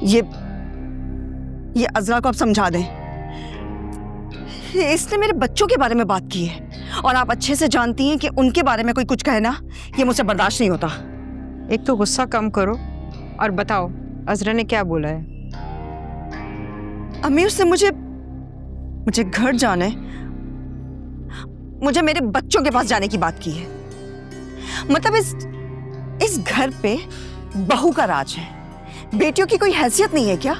ये अज़रा को आप समझा दें। इसने मेरे बच्चों के बारे में बात की है और आप अच्छे से जानती हैं कि उनके बारे में कोई कुछ कहे ना, ये मुझसे बर्दाश्त नहीं होता। एक तो गुस्सा कम करो और बताओ अज़रा ने क्या बोला है? अम्मी उससे मुझे घर जाने, मुझे मेरे बच्चों के पास जाने की बात की है। मतलब इस घर पे बहू का राज है, बेटियों की कोई हैसियत नहीं है क्या?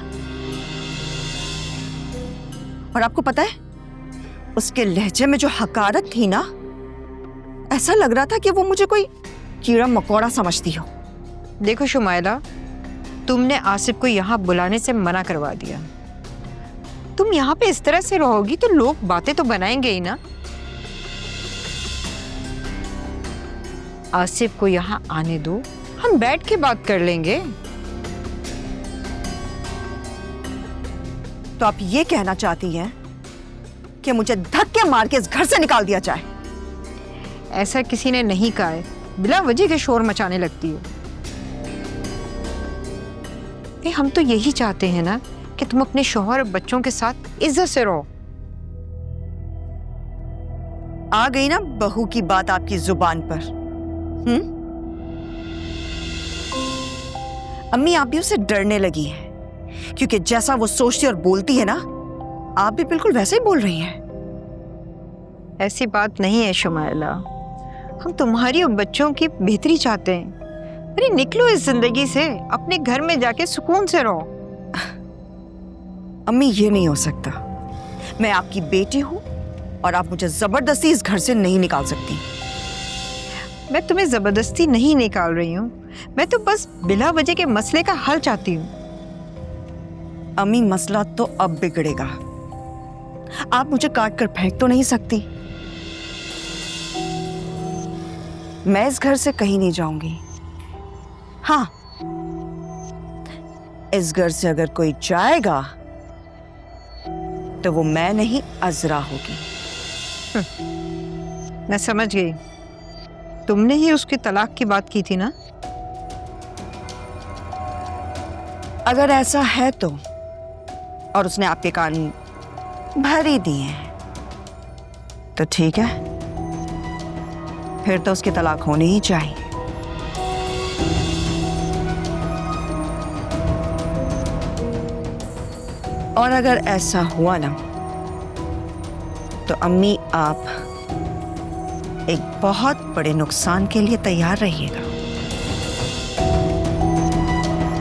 और आपको पता है उसके लहजे में जो हकारत थी ना, ऐसा लग रहा था कि वो मुझे कोई कीड़ा मकोड़ा समझती हो। देखो शुमाइला, तुमने आसिफ को यहाँ बुलाने से मना करवा दिया। तुम यहाँ पे इस तरह से रहोगी तो लोग बातें तो बनाएंगे ही ना। आसिफ को यहाँ आने दो, हम बैठ के बात कर लेंगे। तो आप ये कहना चाहती हैं कि मुझे धक्के मार के इस घर से निकाल दिया जाए? ऐसा किसी ने नहीं कहा है, बिला वजह के शोर मचाने लगती हो। हम तो यही चाहते हैं ना कि तुम अपने शौहर और बच्चों के साथ इज्जत से रहो। आ गई ना बहू की बात आपकी जुबान पर? अम्मी आप भी उससे डरने लगी हैं, क्योंकि जैसा वो सोचती और बोलती है ना, आप भी बिल्कुल वैसे ही बोल रही हैं। ऐसी बात नहीं है शुमाइला, हम तुम्हारी और बच्चों की बेहतरी चाहते हैं। अरे निकलो इस जिंदगी से, अपने घर में जाके सुकून से रहो। अम्मी ये नहीं हो सकता। मैं आपकी बेटी हूं और आप मुझे जबरदस्ती इस घर से नहीं निकाल सकती। मैं तुम्हें जबरदस्ती नहीं निकाल रही हूँ, मैं तो बस बिला वजह के मसले का हल चाहती हूँ। अम्मी मसला तो अब बिगड़ेगा। आप मुझे काट कर फेंक तो नहीं सकती। मैं इस घर से कहीं नहीं जाऊंगी। हाँ, इस घर से अगर कोई जाएगा तो वो मैं नहीं अज़रा होगी। मैं समझ गई, तुमने ही उसकी तलाक की बात की थी ना? अगर ऐसा है तो, और उसने आपके कान भर ही दिए हैं, तो ठीक है, फिर तो उसकी तलाक होनी ही चाहिए। और अगर ऐसा हुआ ना, तो अम्मी आप एक बहुत बड़े नुकसान के लिए तैयार रहिएगा।